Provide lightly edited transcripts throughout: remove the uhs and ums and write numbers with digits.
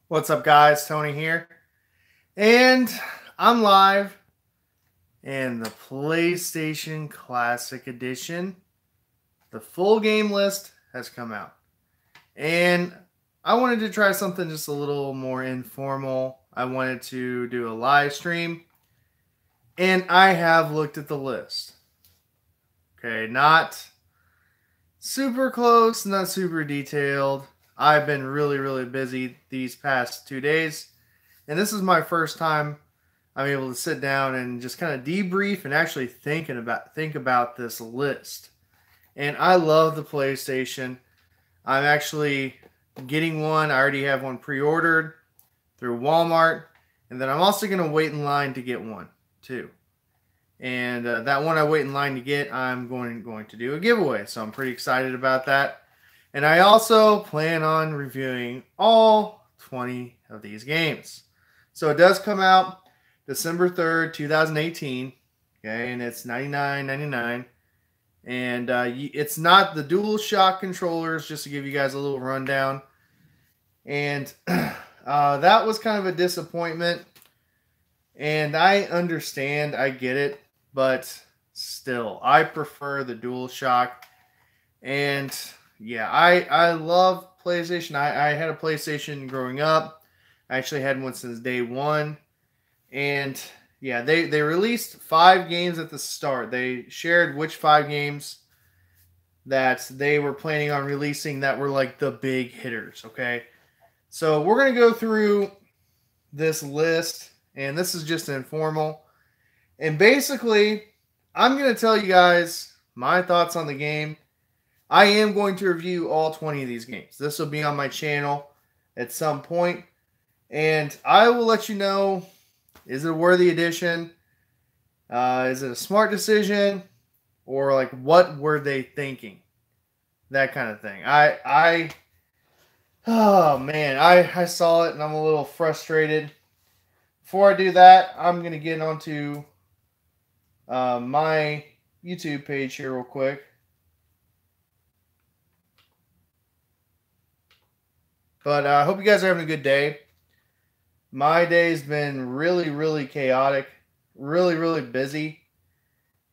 What's up, guys? Tony here. And I'm live in the PlayStation Classic Edition. The full game list has come out. And I wanted to try something just a little more informal. I wanted to do a live stream. And I have looked at the list. Okay, not super close, not super detailed. I've been really busy these past 2 days. And this is my first time I'm able to sit down and just kind of debrief and actually think about this list. And I love the PlayStation. I'm actually getting one. I already have one pre-ordered through Walmart, and then I'm also going to wait in line to get one too. And that one I wait in line to get, I'm going to do a giveaway. So I'm pretty excited about that. And I also plan on reviewing all 20 of these games. So it does come out December 3rd, 2018. Okay, and it's $99.99. And it's not the DualShock controllers, just to give you guys a little rundown. And that was kind of a disappointment. And I understand, I get it, but still, I prefer the DualShock. And yeah, I love PlayStation. I had a PlayStation growing up. I actually had one since day one. And yeah, they released 5 games at the start. They shared which 5 games that they were planning on releasing that were like the big hitters, okay? So we're going to go through this list, and this is just informal. And basically, I'm going to tell you guys my thoughts on the game. I am going to review all 20 of these games. This will be on my channel at some point. And I will let you know, is it a worthy addition? Is it a smart decision? Or like, what were they thinking? That kind of thing. Oh man, I saw it and I'm a little frustrated. Before I do that, I'm going to get onto my YouTube page here real quick. But I hope you guys are having a good day. My day's been really chaotic, really busy.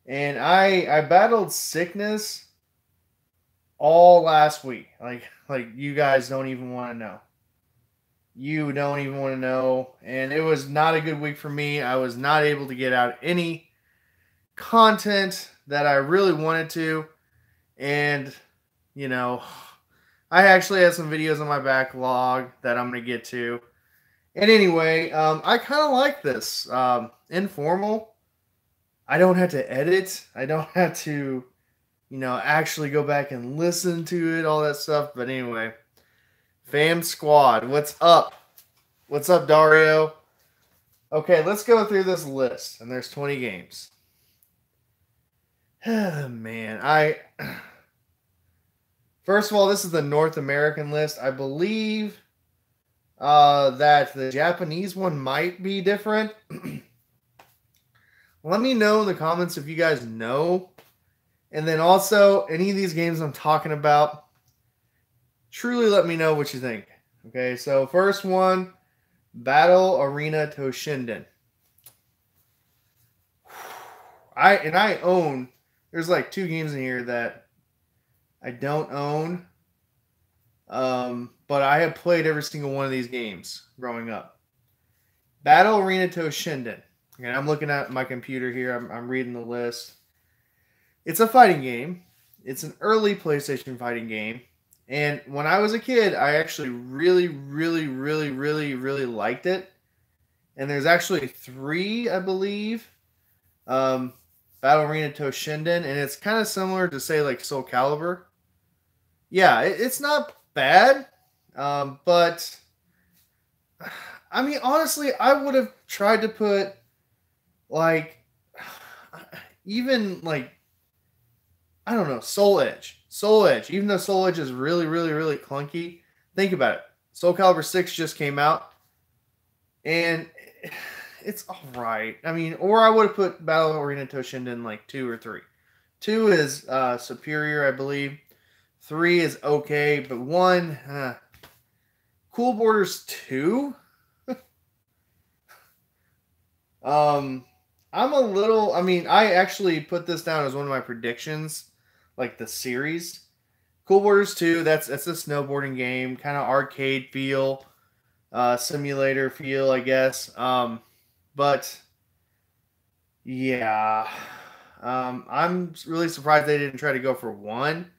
And I battled sickness all last week. Like you guys don't even want to know. You don't even want to know. And it was not a good week for me. I was not able to get out any content that I really wanted to. And, you know, I actually had some videos on my backlog that I'm going to get to. And anyway, I kind of like this. Informal. I don't have to edit. I don't have to, actually go back and listen to it, all that stuff. But anyway, Fam Squad, what's up? What's up, Dario? Okay, let's go through this list. And there's 20 games. Man, First of all, this is the North American list. I believe that the Japanese one might be different. Let me know in the comments if you guys know. And then also, any of these games I'm talking about, truly let me know what you think. Okay, so first one, Battle Arena Toshinden. I own, there's like 2 games in here that I don't own. But I have played every single one of these games growing up. Battle Arena Toshinden. And I'm looking at my computer here. I'm reading the list. It's a fighting game. It's an early PlayStation fighting game. And when I was a kid, I actually really liked it. And there's actually 3, I believe. Battle Arena Toshinden. And it's kind of similar to, say, like Soul Calibur. Yeah, it's not bad. But, I mean, honestly, I would have tried to put, like, even, like, I don't know, Soul Edge. Soul Edge. Even though Soul Edge is really clunky, think about it. Soul Calibur 6 just came out, and it's alright. I mean, or I would have put Battle Arena Toshinden like 2 or 3. 2 is superior, I believe. 3 is okay, but 1, Cool Borders 2. I'm a little. I mean, I actually put this down as one of my predictions, like the series. Cool Borders 2. That's a snowboarding game, kind of arcade feel, simulator feel, I guess. But yeah, I'm really surprised they didn't try to go for 1.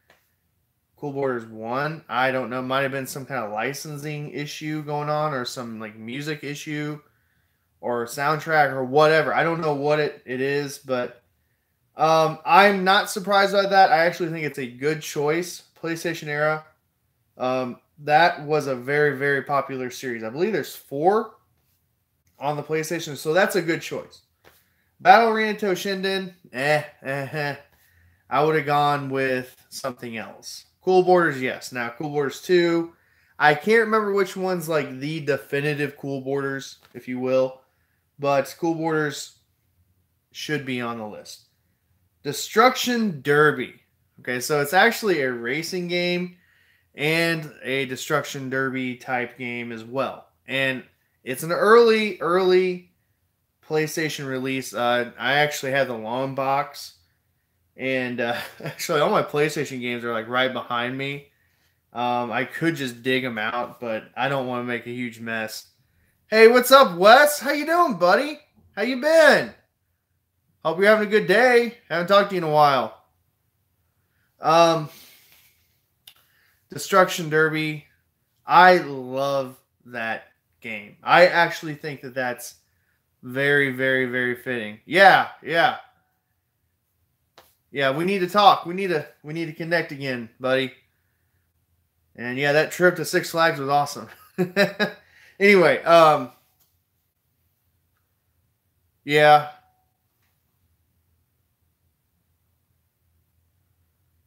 Cool Borders 1. I don't know. Might have been some kind of licensing issue going on, or some like music issue, or soundtrack, or whatever. I don't know what it is, but I'm not surprised by that. I actually think it's a good choice. PlayStation era. That was a very, very popular series. I believe there's 4 on the PlayStation, so that's a good choice. Battle Arena Toshinden, I would have gone with something else. Cool Borders, yes. Now, Cool Borders 2, I can't remember which one's like the definitive Cool Borders, if you will, but Cool Borders should be on the list. Destruction Derby. Okay, so it's actually a racing game and a Destruction Derby type game as well. And it's an early PlayStation release. I actually had the long box. And actually, all my PlayStation games are like right behind me. I could just dig them out, but I don't want to make a huge mess. Hey, what's up, Wes? How you doing, buddy? How you been? Hope you're having a good day. Haven't talked to you in a while. Destruction Derby. I love that game. I actually think that that's very, very, very fitting. Yeah. Yeah, we need to talk. We need to connect again, buddy. And yeah, that trip to Six Flags was awesome. Anyway, yeah.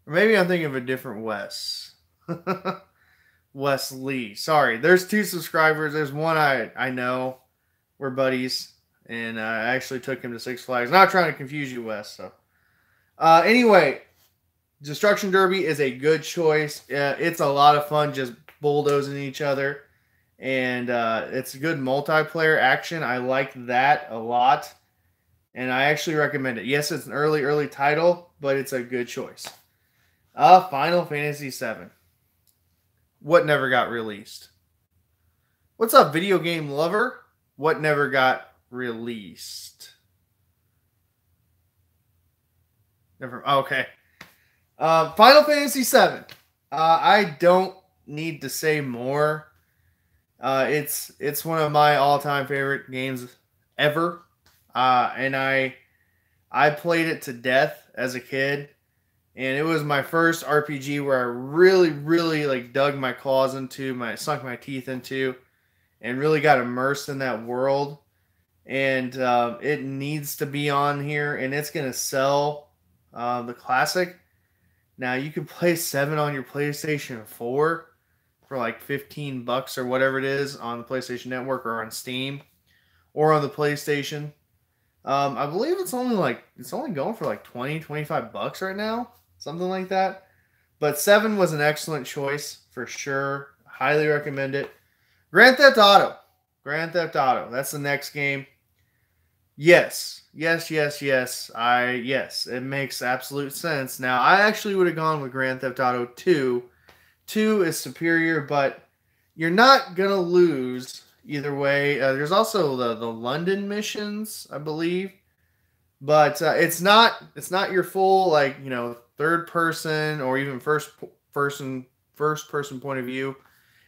Or maybe I'm thinking of a different Wes. Wes Lee. Sorry, there's 2 subscribers. There's one I know. We're buddies. And I actually took him to Six Flags. Not trying to confuse you, Wes. So, anyway, Destruction Derby is a good choice. It's a lot of fun just bulldozing each other. And it's good multiplayer action. I like that a lot. And I actually recommend it. Yes, it's an early title, but it's a good choice. Final Fantasy VII. What never got released? What's up, video game lover? What never got released? Never. Okay. Final Fantasy VII. I don't need to say more. It's one of my all-time favorite games ever. And I played it to death as a kid. And it was my first RPG where I really like dug my claws into, sunk my teeth into, and really got immersed in that world. And it needs to be on here, and it's gonna sell the classic. Now you can play 7 on your PlayStation 4 for like $15 or whatever it is on the PlayStation Network or on Steam or on the PlayStation. I believe it's only going for like 25 bucks right now. Something like that. But 7 was an excellent choice for sure. Highly recommend it. Grand Theft Auto. That's the next game. Yes. It makes absolute sense. Now, I actually would have gone with Grand Theft Auto 2. 2 is superior, but you're not going to lose either way. There's also the London missions, I believe. But it's not your full third person or even first person point of view.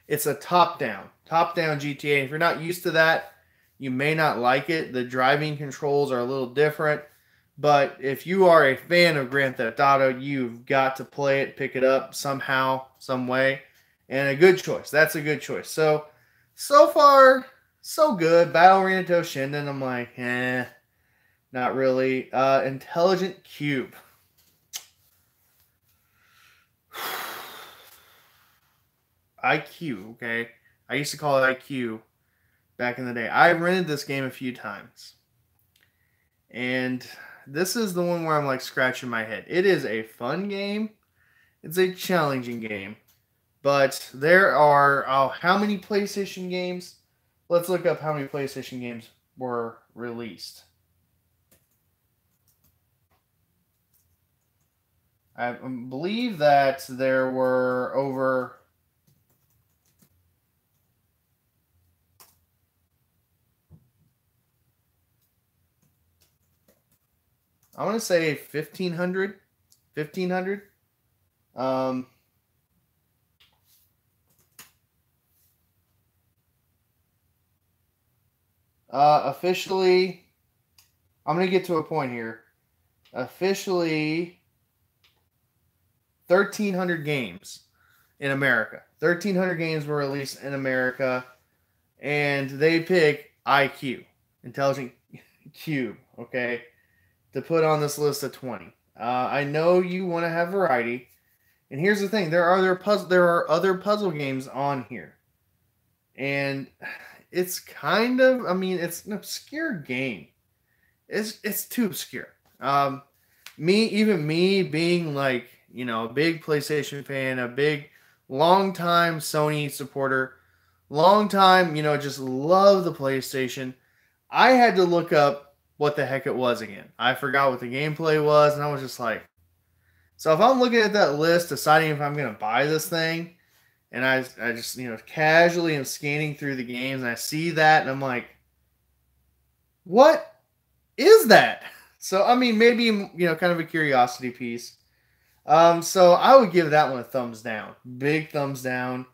It's a top down GTA. If you're not used to that, you may not like it. The driving controls are a little different, but if you are a fan of Grand Theft Auto, you've got to play it, pick it up somehow, some way, and a good choice. That's a good choice. So far, so good. Battle Arena Toshinden, I'm like, not really. Intelligent Qube. IQ, okay? I used to call it IQ back in the day. I rented this game a few times. And this is the one where I'm like scratching my head. It is a fun game. It's a challenging game. But there are, oh, how many PlayStation games? Let's look up how many PlayStation games were released. I believe that there were over... I want to say 1,500. 1,500. Officially, I'm going to get to a point here. Officially, 1,300 games in America. 1,300 games were released in America, and they pick IQ, Intelligent Cube, okay, to put on this list of 20. I know you want to have variety, and here's the thing: there are other puzzle games on here, and it's kind of, I mean, it's an obscure game. It's too obscure. Me being like, you know, a big PlayStation fan, a big long-time Sony supporter, long time, you know, just love the PlayStation. I had to look up what the heck it was again. I forgot what the gameplay was, and I was just like, so if I'm looking at that list, deciding if I'm going to buy this thing, and I just, you know, casually am scanning through the games, and I see that, and I'm like, what is that? So, I mean, maybe, you know, kind of a curiosity piece. So I would give that one a thumbs down. Big thumbs down.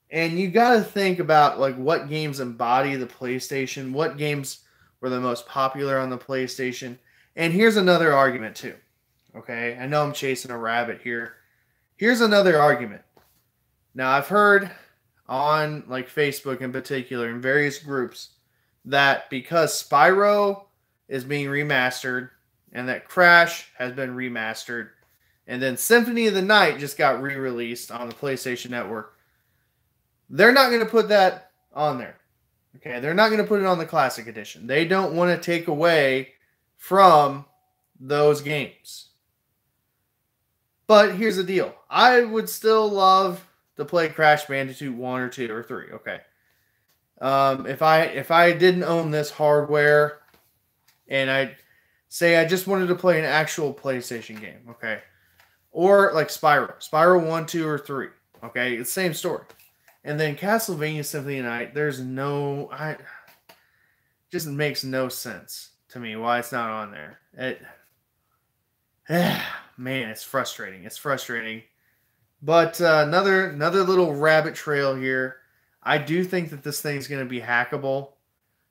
And you got to think about, like, what games embody the PlayStation, what games were the most popular on the PlayStation. And here's another argument, too. Okay? I know I'm chasing a rabbit here. Here's another argument. Now, I've heard on, like, Facebook in particular, in various groups, that because Spyro is being remastered, and that Crash has been remastered, and then Symphony of the Night just got re-released on the PlayStation Network, they're not going to put that on there. Okay, they're not going to put it on the Classic Edition. They don't want to take away from those games. But here's the deal. I would still love to play Crash Bandicoot 1 or 2 or 3. Okay. If I didn't own this hardware and I say I just wanted to play an actual PlayStation game, okay, or like Spyro 1, 2, or 3, okay, it's the same story. And then Castlevania Symphony of the Night, just makes no sense to me why it's not on there. Man, it's frustrating. It's frustrating. But another little rabbit trail here. I do think that this thing's going to be hackable.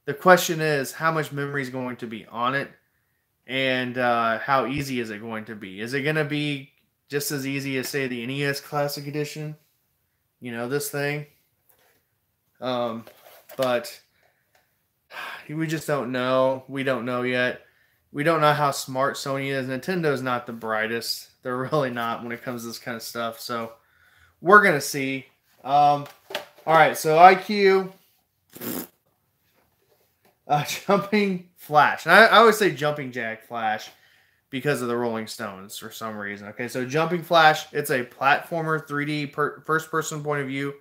The question is, how much memory is going to be on it? And how easy is it going to be? Is it going to be just as easy as, say, the NES Classic Edition? You know, this thing. But we just don't know. We don't know yet. We don't know how smart Sony is. Nintendo's not the brightest. They're really not when it comes to this kind of stuff. So we're going to see. All right, so IQ. Jumping Flash. And I always say Jumping Jack Flash because of the Rolling Stones for some reason. Okay, so Jumping Flash, it's a platformer, 3D first-person point of view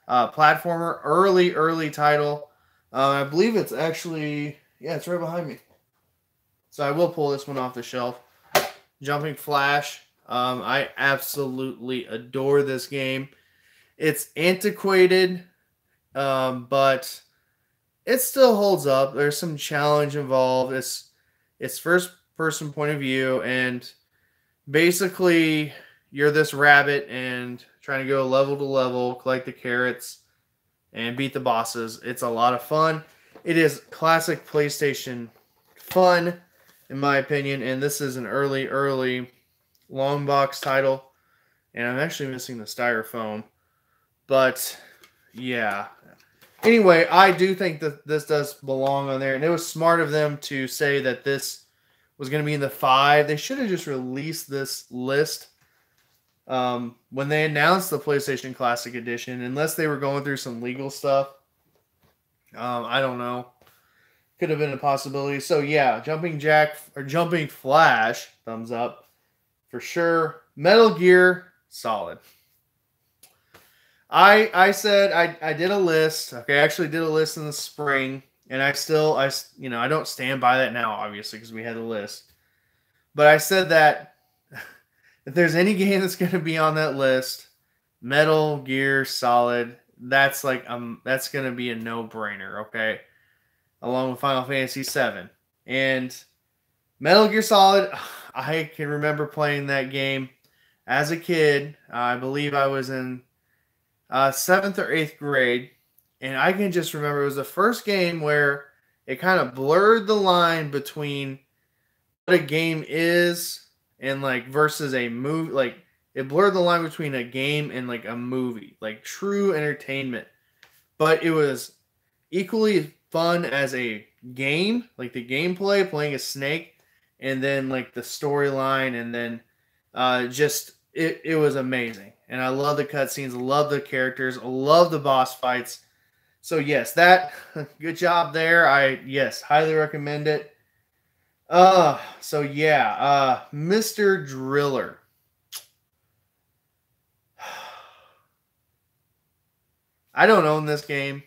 platformer. Early title. I believe it's actually, yeah, it's right behind me. So I will pull this one off the shelf. Jumping Flash. I absolutely adore this game. It's antiquated, but it still holds up. There's some challenge involved. It's first person point of view, and basically you're this rabbit and trying to go level to level, collect the carrots, and beat the bosses. It's a lot of fun. It is classic PlayStation fun, in my opinion, and this is an early long box title. And I'm actually missing the styrofoam. But, yeah. Anyway, I do think that this does belong on there. And it was smart of them to say that this was going to be in the 5. They should have just released this list when they announced the PlayStation Classic Edition. Unless they were going through some legal stuff. I don't know. Could have been a possibility. So, yeah, Jumping Flash, thumbs up. For sure. Metal Gear, solid. I said I did a list. Okay, I actually did a list in the spring, and I don't stand by that now, obviously, because we had a list. But I said that if there's any game that's going to be on that list, Metal Gear Solid, that's going to be a no-brainer. Okay, along with Final Fantasy VII and Metal Gear Solid. I can remember playing that game as a kid. I believe I was in seventh or eighth grade, and I can just remember it was the first game where it kind of blurred the line between what a game is and like versus a movie. Like it blurred the line between a game and like a movie, like true entertainment. But it was equally fun as a game, like the gameplay, playing a snake, and then like the storyline, and then just it was amazing. And I love the cutscenes, love the characters, love the boss fights. So yes, that good job there. I yes, highly recommend it. So yeah, Mr. Driller. I don't own this game.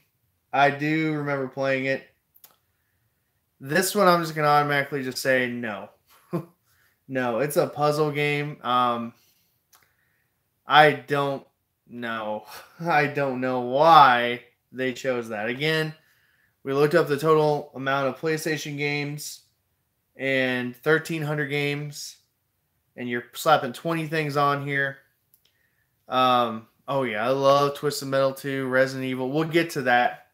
I do remember playing it. This one I'm just gonna automatically just say no. No, it's a puzzle game. I don't know. I don't know why they chose that. Again, we looked up the total amount of PlayStation games and 1,300 games, and you're slapping 20 things on here. Oh yeah, I love Twisted Metal 2, Resident Evil. We'll get to that.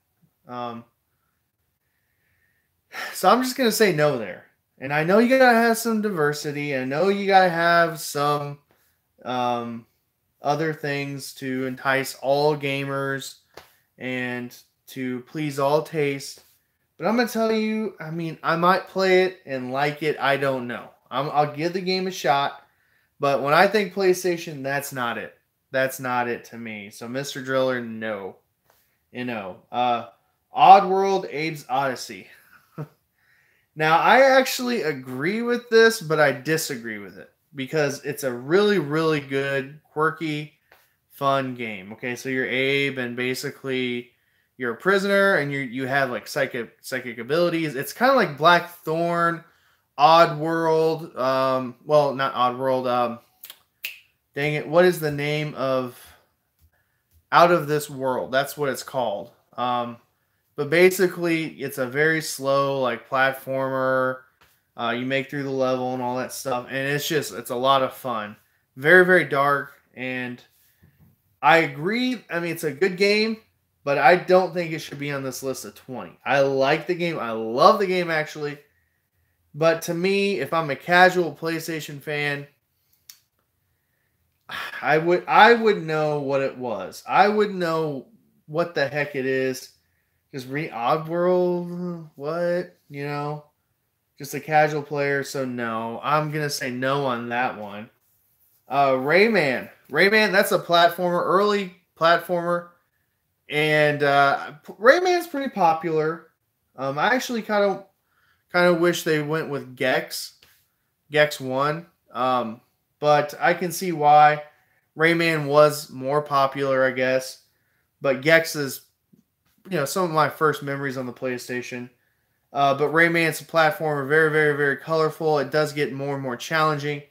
So I'm just gonna say no there. And I know you gotta have some diversity. I know you gotta have some other things to entice all gamers and to please all taste. But I'm gonna tell you, I mean, I might play it and like it. I don't know. I'll give the game a shot. But when I think PlayStation, that's not it. That's not it to me. So Mr. Driller, no. Oddworld Abe's Odyssey. Now, I actually agree with this, but I disagree with it because it's a really, really good, quirky, fun game. Okay, so you're Abe, and basically you're a prisoner, and you have like psychic abilities. It's kind of like Blackthorn, Oddworld. Well, not Oddworld. Dang it, what is the name of Out of This World? That's what it's called. But basically, it's a very slow, like, platformer. You make through the level and all that stuff. And it's a lot of fun. Very, very dark. And I agree. I mean, it's a good game, but I don't think it should be on this list of 20. I like the game. I love the game, actually. But to me, if I'm a casual PlayStation fan, I would know what it was. I would know what the heck it is. Just Oddworld, what? Just a casual player, so no. I'm going to say no on that one. Rayman. Rayman, that's a platformer, early platformer. And Rayman's pretty popular. I actually kind of wish they went with Gex 1. But I can see why Rayman was more popular, I guess. But Gex is some of my first memories on the PlayStation. But Rayman's a platformer, very, very, very colorful. It does get more and more challenging,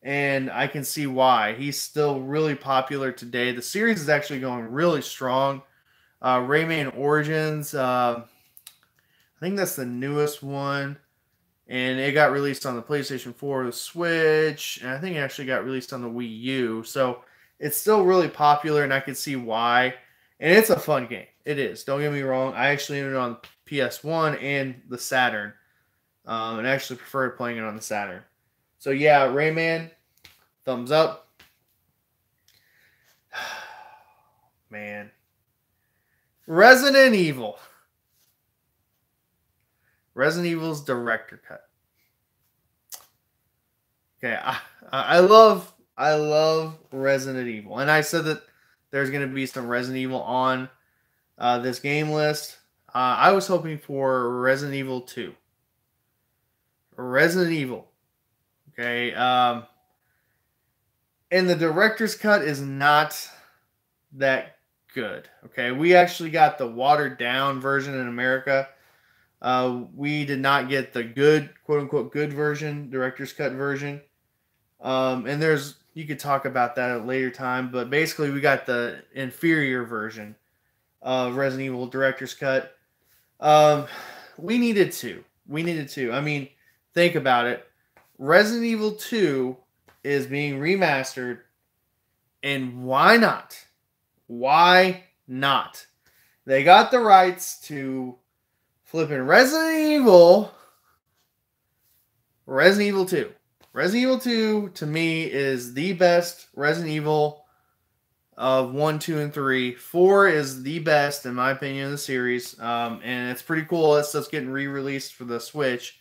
and I can see why. He's still really popular today. The series is actually going really strong. Rayman Origins, I think that's the newest one, and it got released on the PlayStation 4, the Switch, and I think it actually got released on the Wii U. So it's still really popular, and I can see why. And it's a fun game. It is. Don't get me wrong. I actually owned it on PS1 and the Saturn. And I actually preferred playing it on the Saturn. So yeah, Rayman, thumbs up. Man. Resident Evil. Resident Evil's director cut. Okay, I love Resident Evil. And I said that there's going to be some Resident Evil on this game list. I was hoping for Resident Evil 2. Resident Evil. Okay. And the director's cut is not that good. Okay, we actually got the watered down version in America. We did not get the good, quote unquote, good version, director's cut version. And you could talk about that at a later time, but basically we got the inferior version of Resident Evil director's cut. Um, we needed to. We needed to. I mean, think about it. Resident Evil 2 is being remastered, and why not? Why not? They got the rights to flipping Resident Evil 2. Resident Evil 2 to me is the best Resident Evil of 1, 2, and 3. 4 is the best, in my opinion, of the series. And it's pretty cool. That stuff's getting re-released for the Switch.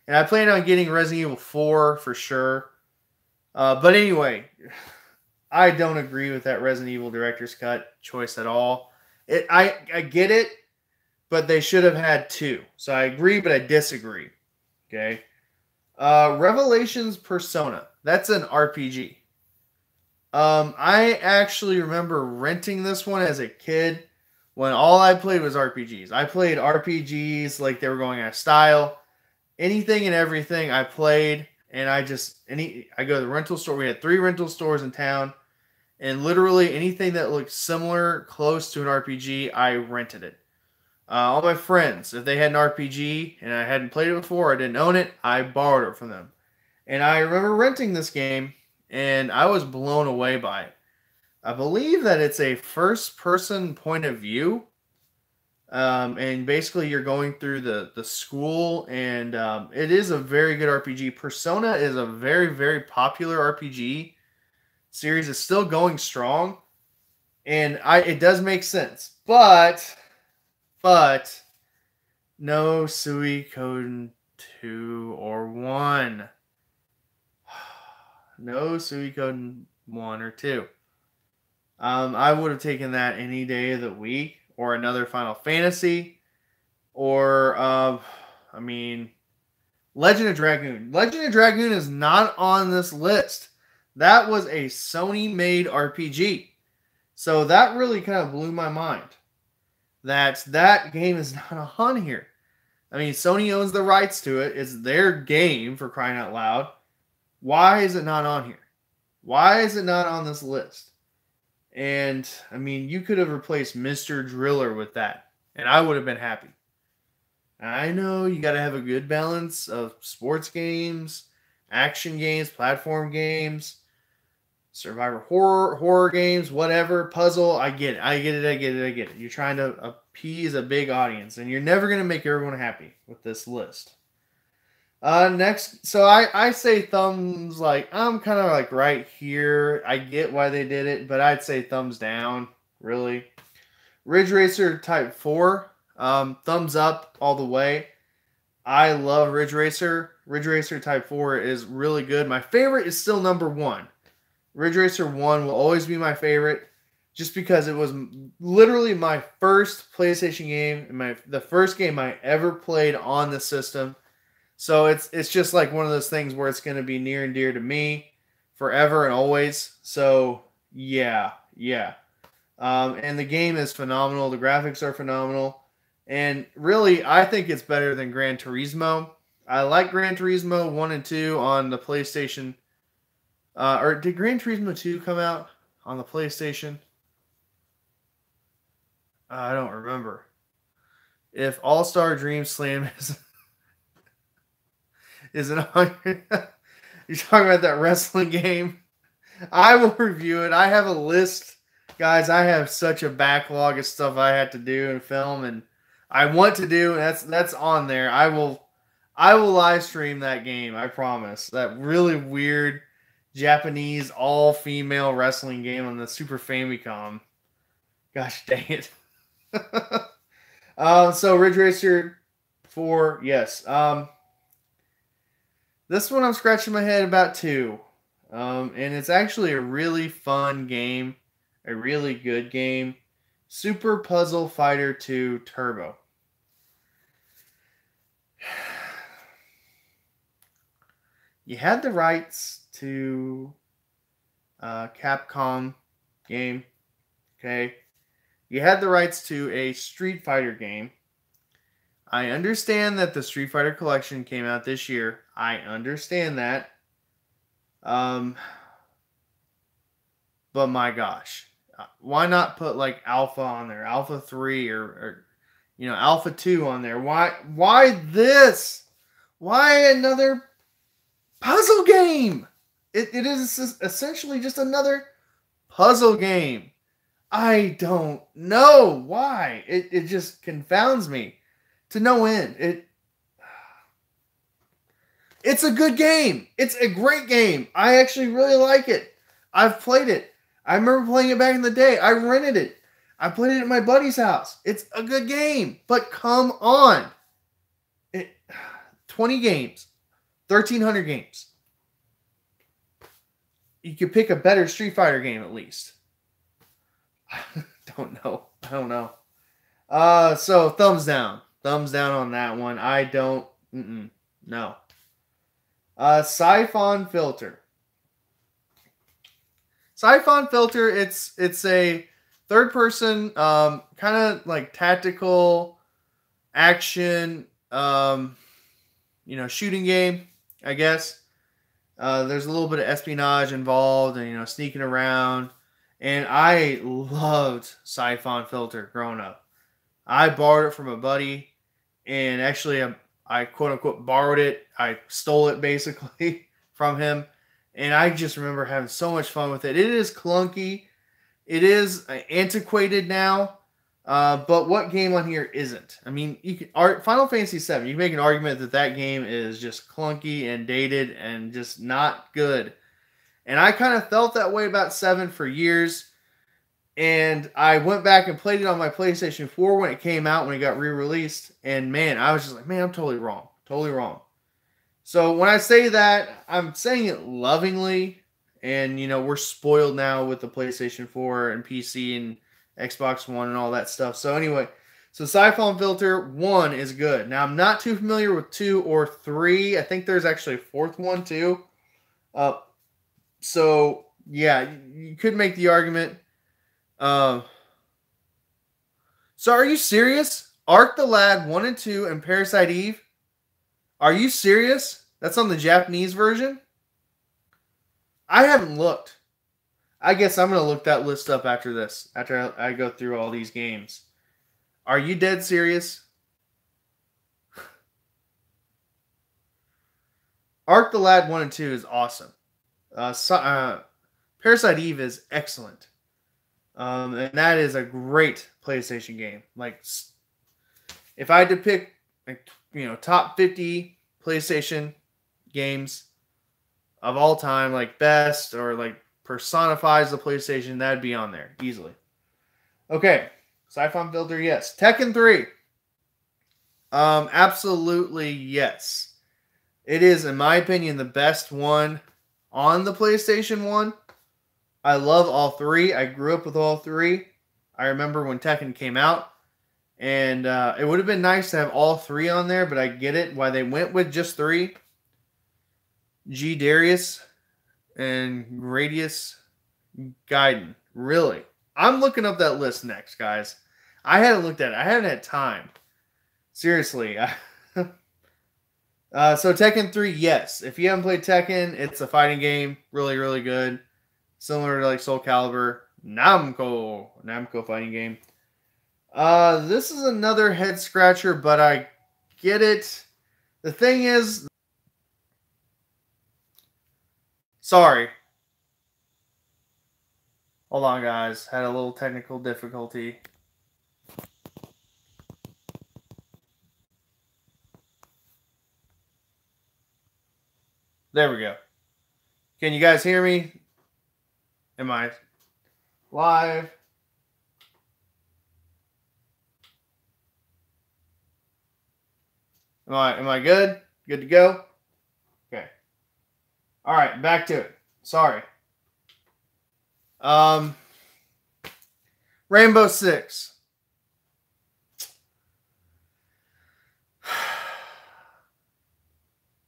And I plan on getting Resident Evil 4 for sure. But anyway, I don't agree with that Resident Evil director's cut choice at all. I get it, but they should have had 2. So I agree, but I disagree. Okay. Revelations Persona. That's an RPG. I actually remember renting this one as a kid when all I played was RPGs. I played RPGs like they were going out of style. Anything and everything I played, and I go to the rental store. We had 3 rental stores in town, and literally anything that looked similar, close to an RPG, I rented it. All my friends, if they had an RPG and I hadn't played it before, I didn't own it, I borrowed it from them. And I remember renting this game, and I was blown away by it. I believe that it's a first-person point of view, and basically you're going through the school, and it is a very good RPG. Persona is a very, very popular RPG series. It's still going strong, and it does make sense, but no Suikoden 2 or 1. No Suikoden 1 or 2. I would have taken that any day of the week, or another Final Fantasy, or Legend of Dragoon. Legend of Dragoon is not on this list. That was a Sony-made RPG. So that really kind of blew my mind. That game is not on here. I mean, Sony owns the rights to it. It's their game, for crying out loud. Why is it not on here? Why is it not on this list? And, I mean, you could have replaced Mr. Driller with that, and I would have been happy. I know you got to have a good balance of sports games, action games, platform games, survivor horror games, whatever, puzzle. I get it. You're trying to appease a big audience, and you're never going to make everyone happy with this list. Next, so I say thumbs, like, I'm kind of like right here. I get why they did it, but I'd say thumbs down, really. Ridge Racer Type 4, thumbs up all the way. I love Ridge Racer. Ridge Racer Type 4 is really good. My favorite is still number 1. Ridge Racer 1 will always be my favorite, just because it was literally my first PlayStation game, and the first game I ever played on the system. So it's just like one of those things where it's going to be near and dear to me forever and always. So yeah. And the game is phenomenal. The graphics are phenomenal. And really, I think it's better than Gran Turismo. I like Gran Turismo 1 and 2 on the PlayStation. Or did Gran Turismo 2 come out on the PlayStation? I don't remember. If All-Star Dream Slam isn't on here, you're talking about that wrestling game. I will review it. I have a list, guys. I have such a backlog of stuff I had to do and film, and I want to do. And that's on there. I will live stream that game. I promise. That really weird Japanese all-female wrestling game on the Super Famicom. Gosh dang it. So Ridge Racer 4, yes. This one I'm scratching my head about too. And it's actually a really fun game. A really good game. Super Puzzle Fighter 2 Turbo. You had the rights to Capcom game. Okay. you had the rights to a Street Fighter game. I understand that the Street Fighter collection came out this year. I understand that. But my gosh, why not put like Alpha on there, Alpha 3 or Alpha 2 on there? Why this? Why another puzzle game? It is essentially just another puzzle game. I don't know why. It just confounds me to no end. It's a good game. It's a great game. I actually really like it. I've played it. I remember playing it back in the day. I rented it. I played it at my buddy's house. It's a good game. But come on. 20 games. 1,300 games. You could pick a better Street Fighter game at least. I don't know. So thumbs down. Thumbs down on that one. I don't. No. Siphon Filter. Siphon Filter, it's a third-person kind of like tactical action, shooting game, I guess. There's a little bit of espionage involved and, sneaking around. And I loved Siphon Filter growing up. I borrowed it from a buddy. And actually, I quote-unquote borrowed it. I stole it, basically, from him. And I just remember having so much fun with it. It is clunky. It is antiquated now. But what game on here isn't? I mean, Final Fantasy VII, you can make an argument that game is just clunky and dated and just not good. And I kind of felt that way about 7 for years. And I went back and played it on my PlayStation 4 when it came out, when it got re-released. And man, I was just like, man, I'm totally wrong. Totally wrong. So when I say that, I'm saying it lovingly. And, we're spoiled now with the PlayStation 4 and PC and Xbox One and all that stuff. So anyway, Siphon Filter 1 is good. Now, I'm not too familiar with 2 or 3. I think there's actually a 4th one, too. So, yeah, you could make the argument. So are you serious? Arc the Lad 1 and 2 and Parasite Eve? Are you serious? That's on the Japanese version? I haven't looked. I guess I'm going to look that list up after this, after I go through all these games. Are you dead serious? Arc the Lad 1 and 2 is awesome. Parasite Eve is excellent. And that is a great PlayStation game. Like, if I had to pick, top 50 PlayStation games of all time, like best or like personifies the PlayStation, that'd be on there easily. Okay, Siphon Filter, yes. Tekken 3, absolutely yes. It is, in my opinion, the best one on the PlayStation 1. I love all 3. I grew up with all 3. I remember when Tekken came out. And it would have been nice to have all 3 on there, but I get it why they went with just 3. G. Darius and Gradius Gaiden. Really? I'm looking up that list next, guys. I hadn't looked at it. I haven't had time. Seriously. So Tekken 3, yes. If you haven't played Tekken, it's a fighting game. Really, really good. Similar to like Soul Calibur. Namco fighting game. This is another head scratcher, but I get it. The thing is, sorry. Hold on, guys. Had a little technical difficulty. There we go. Can you guys hear me? Am I live? Am I good? Good to go? Okay. All right, back to it. Sorry. Rainbow Six.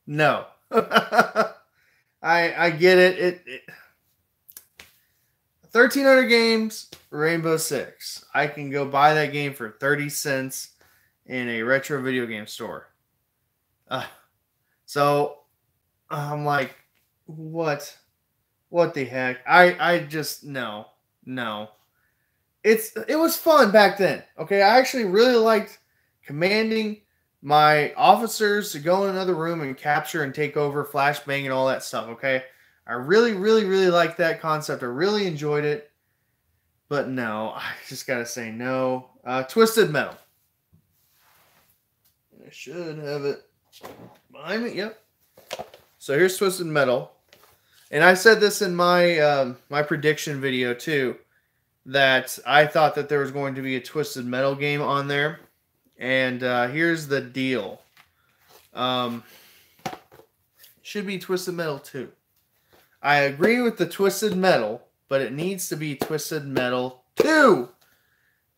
No. I get it. 1,300 games, Rainbow Six. I can go buy that game for 30 cents in a retro video game store. So I'm like, what? What the heck? I just no. It was fun back then. Okay, I actually really liked commanding my officers to go in another room and capture and take over, flashbang and all that stuff. Okay, I really liked that concept. I really enjoyed it. But no, I just gotta say no. Twisted Metal. I should have it behind me. Yep. So here's Twisted Metal, and I said this in my my prediction video too, that I thought that there was going to be a Twisted Metal game on there, and here's the deal. Should be Twisted Metal 2. I agree with the Twisted Metal, but it needs to be Twisted Metal 2.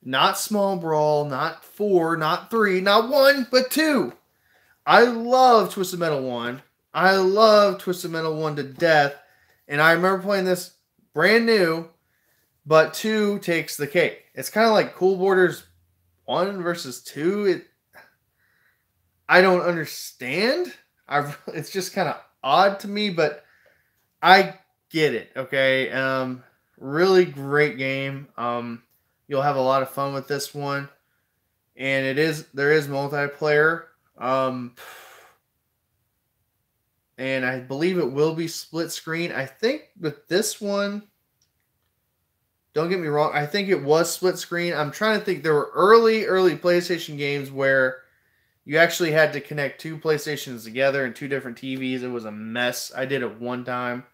Not Small Brawl, not 4, not 3, not 1, but 2. I love Twisted Metal 1. I love Twisted Metal 1 to death. And I remember playing this brand new, but 2 takes the cake. It's kind of like Cool Borders 1 versus 2. I don't understand. It's just kind of odd to me, but I get it, okay? Really great game. You'll have a lot of fun with this one. And there is multiplayer. And I believe it will be split screen. I think with this one, don't get me wrong, I think it was split screen. I'm trying to think. There were early PlayStation games where you actually had to connect 2 PlayStations together and 2 different TVs. It was a mess. I did it one time,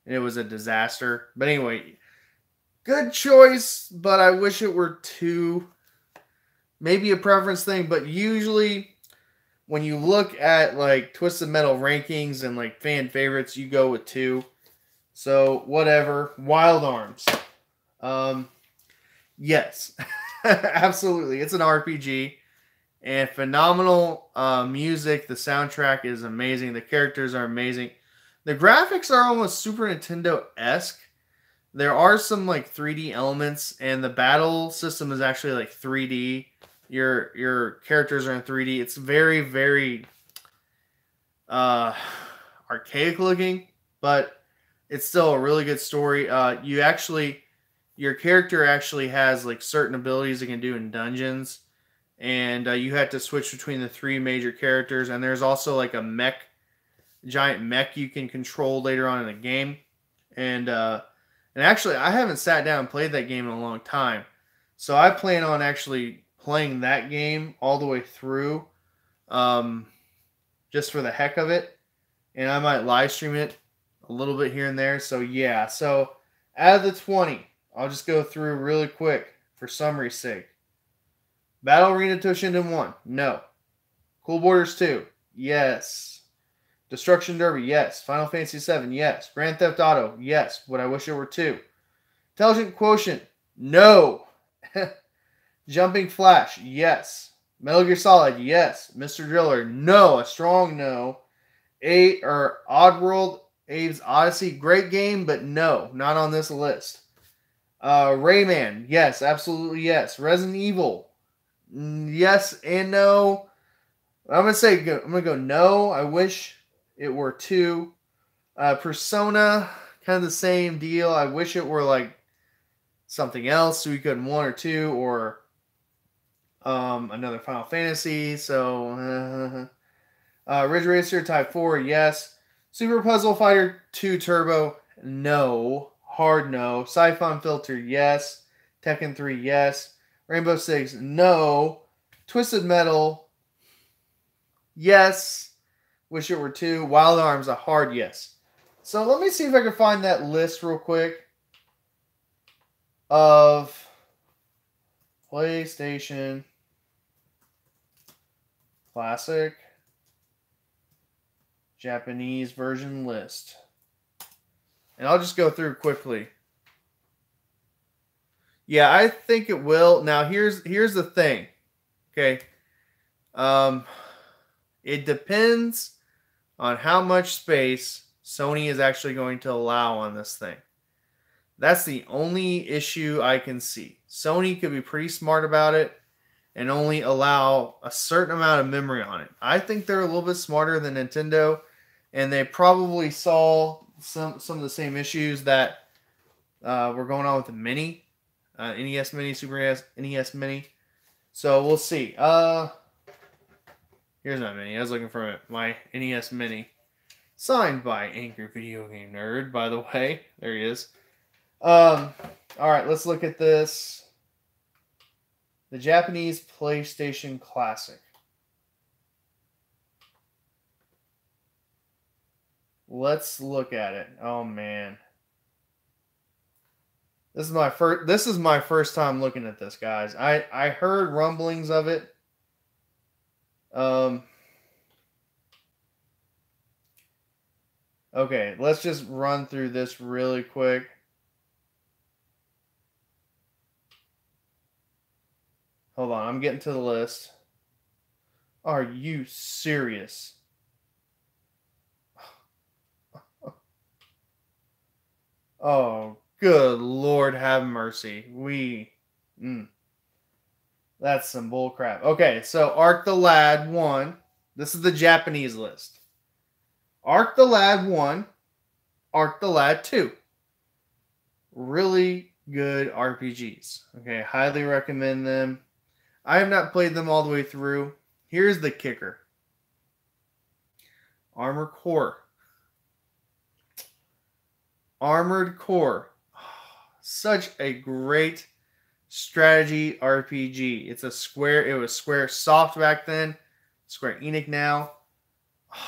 and it was a disaster. But anyway, good choice, but I wish it were 2. Maybe a preference thing, but usually when you look at like Twisted Metal rankings and like fan favorites, you go with 2. So whatever. Wild Arms. Yes, absolutely. It's an RPG and phenomenal music. The soundtrack is amazing. The characters are amazing. The graphics are almost Super Nintendo-esque. There are some like 3D elements, and the battle system is actually like 3D. Your characters are in 3D. It's very archaic looking, but it's still a really good story. Your character actually has like certain abilities it can do in dungeons, and you have to switch between the 3 major characters. And there's also like a giant mech you can control later on in the game. And actually, I haven't sat down and played that game in a long time, so I plan on actually playing that game all the way through, just for the heck of it, and I might live stream it a little bit here and there. So yeah, so out of the 20, I'll just go through really quick for summary's sake. Battle Arena Toshinden 1, no. Cool Borders 2, yes. Destruction Derby, yes. Final Fantasy 7, yes. Grand Theft Auto, yes. Would I wish it were 2? Intelligent Quotient, no. Jumping Flash, yes. Metal Gear Solid, yes. Mr. Driller, no. A strong no. Oddworld, Abe's Odyssey, great game, but no, not on this list. Rayman, yes, absolutely yes. Resident Evil, yes and no. I'm gonna go no. I wish it were 2. Persona, kind of the same deal. I wish it were like something else, so we could 1 or 2, or another Final Fantasy. So Ridge Racer Type 4, yes. Super Puzzle Fighter 2 Turbo, no. Hard no. Siphon Filter, yes. Tekken 3, yes. Rainbow Six, no. Twisted Metal, yes. Wish it were 2. Wild Arms, a hard yes. So let me see if I can find that list real quick of PlayStation Classic Japanese version list. And I'll just go through quickly. Yeah, I think it will. Now here's the thing. Okay. It depends on how much space Sony is actually going to allow on this thing. That's the only issue I can see. Sony could be pretty smart about it and only allow a certain amount of memory on it. I think they're a little bit smarter than Nintendo, and they probably saw some of the same issues that were going on with the Mini, NES Mini, Super NES Mini. So we'll see. Here's my Mini. I was looking for my NES Mini. Signed by Angry Video Game Nerd, by the way. There he is. All right, let's look at this. The Japanese PlayStation Classic. Let's look at it. Oh man. This is my first time looking at this, guys. I heard rumblings of it. Okay, let's just run through this really quick. Hold on, I'm getting to the list. Are you serious? Oh, good Lord, have mercy. That's some bull crap. Okay, so Arc the Lad 1. This is the Japanese list. Arc the Lad 1, Arc the Lad 2. Really good RPGs. Okay, highly recommend them. I have not played them all the way through. Here's the kicker. Armored Core. Armored Core. Such a great strategy RPG. It was Square Soft back then. Square Enix now.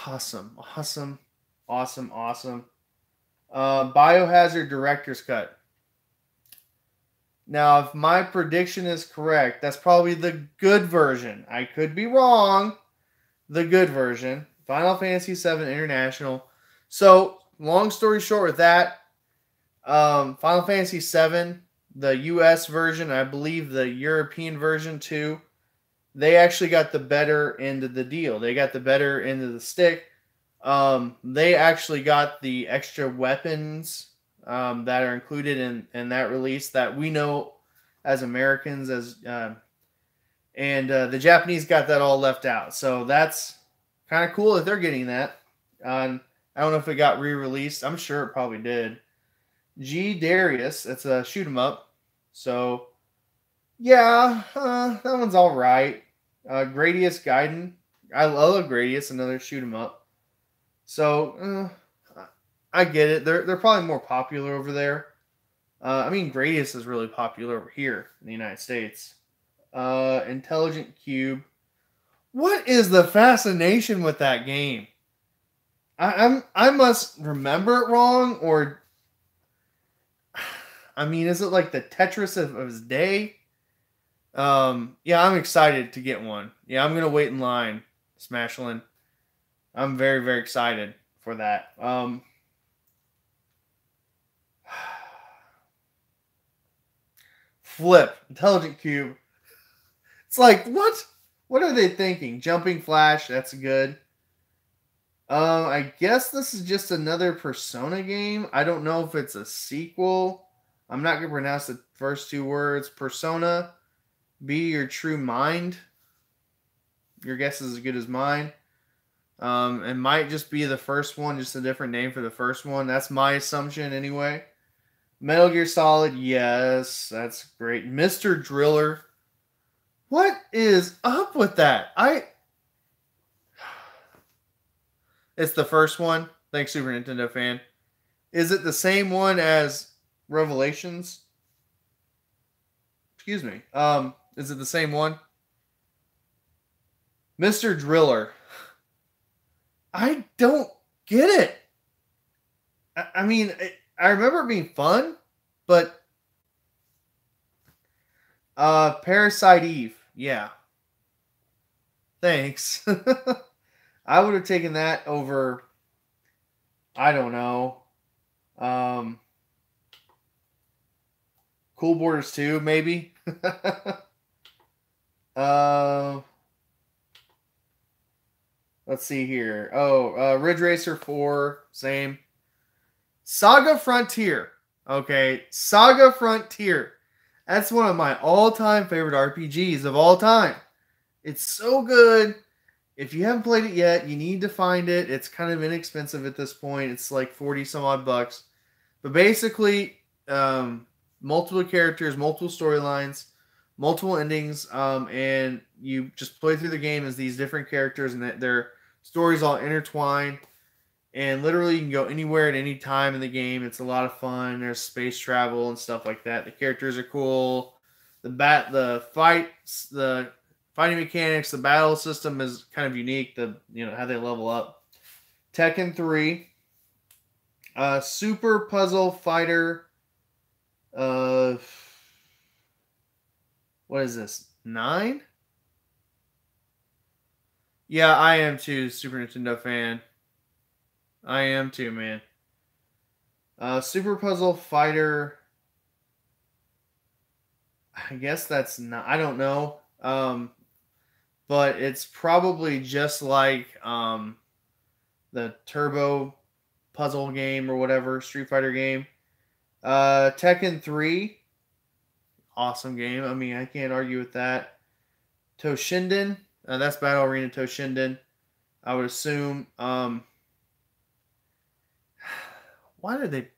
Awesome. Biohazard Director's Cut. Now, if my prediction is correct, that's probably the good version. I could be wrong. The good version. Final Fantasy VII International. So, long story short with that, Final Fantasy VII, the US version, I believe the European version too, they actually got the better end of the deal. They got the better end of the stick. They actually got the extra weapons that are included in that release that we know as Americans and the Japanese got that all left out. So that's kind of cool that they're getting that. I don't know if it got re-released. I'm sure it probably did. G Darius, it's a shoot 'em up. So yeah, that one's all right. Gradius Gaiden, I love Gradius, another shoot 'em up. So I get it. They're probably more popular over there. I mean, Gradius is really popular over here in the United States. Intelligent Cube. What is the fascination with that game? I must remember it wrong, or I mean, is it like the Tetris of his day? Yeah, I'm excited to get one. Yeah, I'm gonna wait in line, Smashland. I'm very, very excited for that. Flip, Intelligent Cube. It's like, what? What are they thinking? Jumping Flash, that's good. I guess this is just another Persona game. I don't know if it's a sequel. I'm not going to pronounce the first two words. Persona, Be Your True Mind. Your guess is as good as mine. It might just be the first one, just a different name for the first one. That's my assumption anyway. Metal Gear Solid, yes, that's great. Mr. Driller. What is up with that? It's the first one. Thanks, Super Nintendo fan. Is it the same one as Revelations? Excuse me. Is it the same one? Mr. Driller. I don't get it. I mean, I remember it being fun, but Parasite Eve, yeah. Thanks. I would have taken that over, I don't know. Cool Borders 2, maybe. Let's see here. Oh, Ridge Racer 4, same. Saga Frontier. Okay, Saga Frontier. That's one of my all-time favorite RPGs of all time. It's so good. If you haven't played it yet, you need to find it. It's kind of inexpensive at this point. It's like 40 some odd bucks. But basically, multiple characters, multiple storylines, multiple endings, and you just play through the game as these different characters, and their stories all intertwine. And literally, you can go anywhere at any time in the game. It's a lot of fun. There's space travel and stuff like that. The characters are cool. The fighting mechanics, the battle system is kind of unique. How they level up. Tekken 3, Super Puzzle Fighter. What is this? 9? Yeah, I am too. Super Nintendo fan. I am too, man. Super Puzzle Fighter. I guess that's not. I don't know. But it's probably just like the Turbo Puzzle game or whatever, Street Fighter game. Tekken 3. Awesome game. I mean, I can't argue with that. Toshinden. That's Battle Arena Toshinden. I would assume. Why did they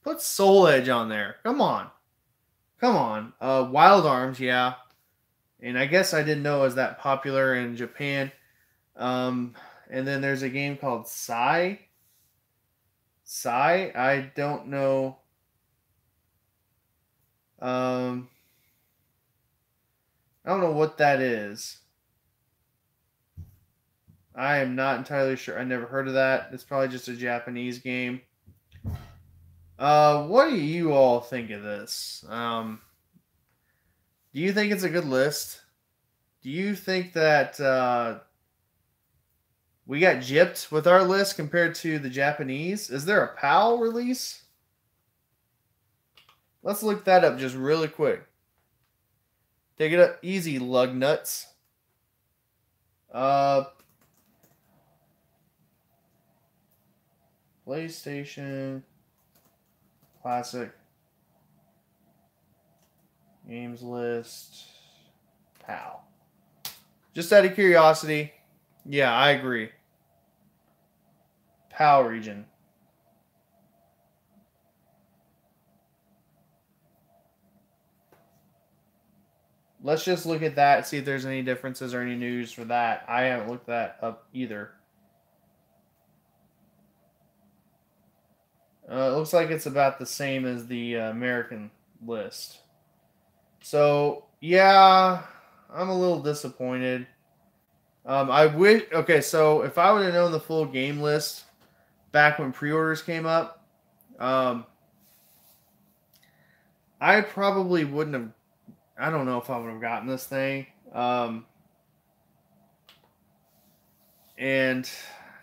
put Soul Edge on there? Come on. Wild Arms, yeah. And I guess I didn't know it was that popular in Japan. And then there's a game called Psy. I don't know. I don't know what that is. I am not entirely sure. I never heard of that. It's probably just a Japanese game. What do you all think of this? Do you think it's a good list? Do you think that we got gypped with our list compared to the Japanese? Is there a PAL release? Let's look that up just really quick. Take it up easy, lug nuts. PlayStation Classic Games List PAL. Just out of curiosity, yeah, I agree. PAL region. Let's just look at that, see if there's any differences or any news for that. I haven't looked that up either. It looks like it's about the same as the American list. So, yeah, I'm a little disappointed. I wish... Okay, so if I would have known the full game list back when pre-orders came up, I probably wouldn't have... I don't know if I would have gotten this thing. And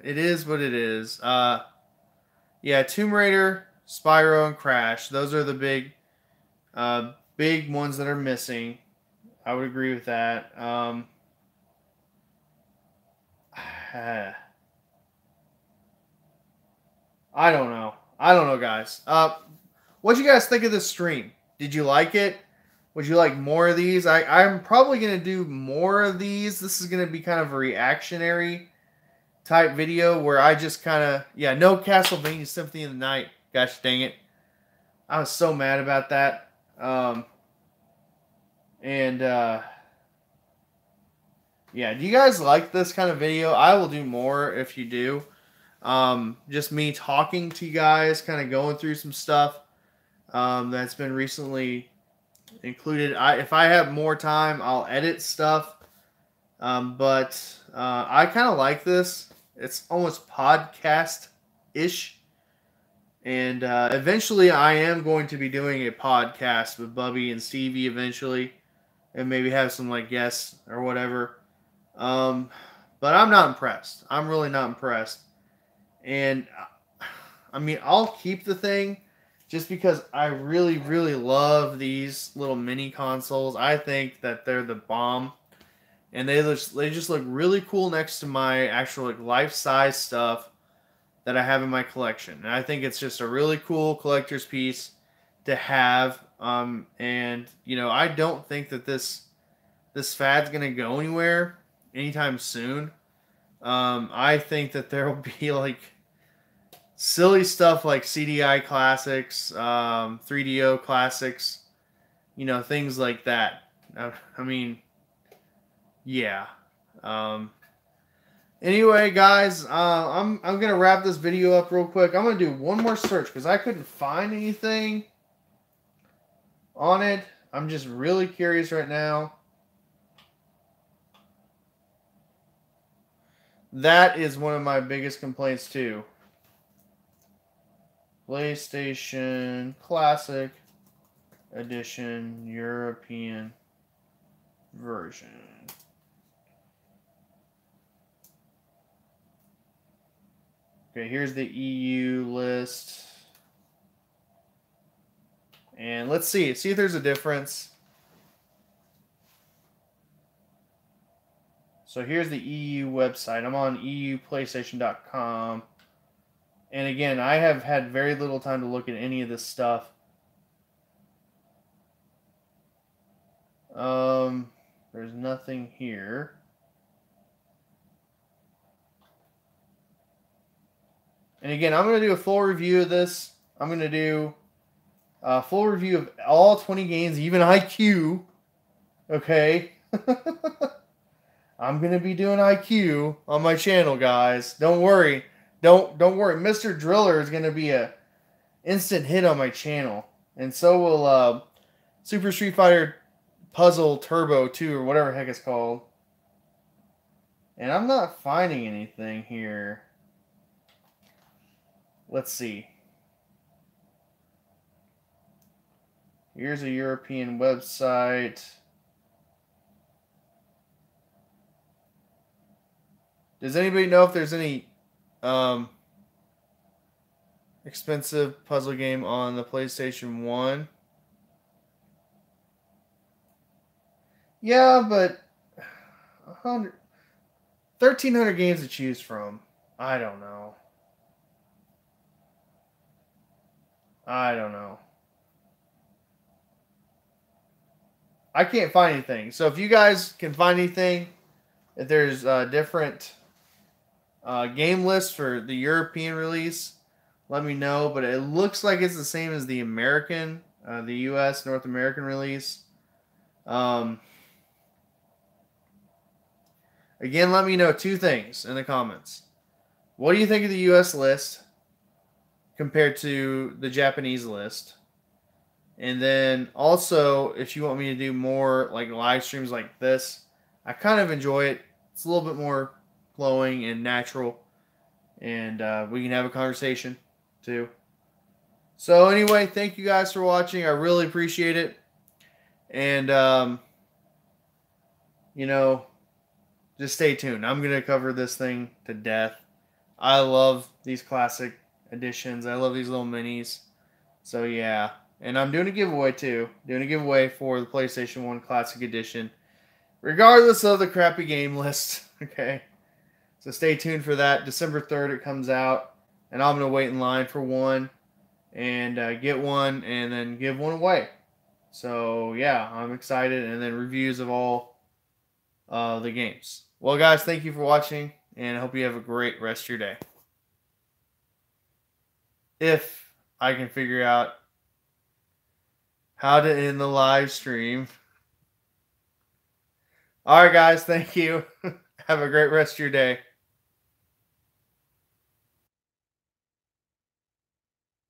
it is what it is. Yeah, Tomb Raider, Spyro, and Crash. Those are the big ones that are missing. I would agree with that. I don't know. Guys. What do you guys think of this stream? Did you like it? Would you like more of these? I'm probably going to do more of these. This is going to be kind of a reactionary type video where I just kind of... Yeah, no Castlevania Symphony of the Night. Gosh dang it. I was so mad about that. Yeah, do you guys like this kind of video? I will do more if you do. Just me talking to you guys, kind of going through some stuff that's been recently included. If I have more time, I'll edit stuff. But I kind of like this. It's almost podcast-ish. And eventually I am going to be doing a podcast with Bubby and Stevie eventually. And maybe have some like guests or whatever. But I'm not impressed. I'm really not impressed. And I mean, I'll keep the thing just because I really, really love these little mini consoles. I think that they're the bomb. And they just look really cool next to my actual like life-size stuff that I have in my collection. And I think it's just a really cool collector's piece. to have. And I don't think that this fad's gonna go anywhere anytime soon. I think that there will be like silly stuff like CDI classics, 3DO classics, things like that. I mean, yeah. Anyway, guys, I'm gonna wrap this video up real quick. I'm gonna do one more search because I couldn't find anything on it. I'm just really curious right now. That is one of my biggest complaints too. PlayStation Classic Edition European version. Okay, here's the EU list. And let's see if there's a difference. So here's the EU website. I'm on EUPlaystation.com. And again, I have had very little time to look at any of this stuff. There's nothing here. And again, I'm going to do a full review of this. I'm going to do a full review of all 20 games, even IQ. Okay. I'm going to be doing IQ on my channel, guys. Don't worry. Don't worry. Mr. Driller is going to be a instant hit on my channel. And so will Super Street Fighter Puzzle Turbo 2 or whatever the heck it's called. And I'm not finding anything here. Let's see. Here's a European website. Does anybody know if there's any expensive puzzle game on the PlayStation 1? Yeah, but 1,300 games to choose from. I don't know. I can't find anything. So if you guys can find anything, if there's different game lists for the European release, let me know. But it looks like it's the same as the American, the U.S. North American release. Again, let me know two things in the comments. What do you think of the U.S. list compared to the Japanese list? And then also, if you want me to do more like live streams like this, I kind of enjoy it. It's a little bit more flowing and natural. And we can have a conversation too. So anyway, thank you guys for watching. I really appreciate it. And, just stay tuned. I'm going to cover this thing to death. I love these classic editions. I love these little minis. So yeah. And I'm doing a giveaway too. Doing a giveaway for the PlayStation 1 Classic Edition. Regardless of the crappy game list. Okay. So stay tuned for that. December 3rd it comes out. And I'm going to wait in line for one. And get one. And then give one away. So yeah. I'm excited. And then reviews of all the games. Well guys, thank you for watching. And I hope you have a great rest of your day. If I can figure out how to end the live stream. Alright guys, thank you. Have a great rest of your day.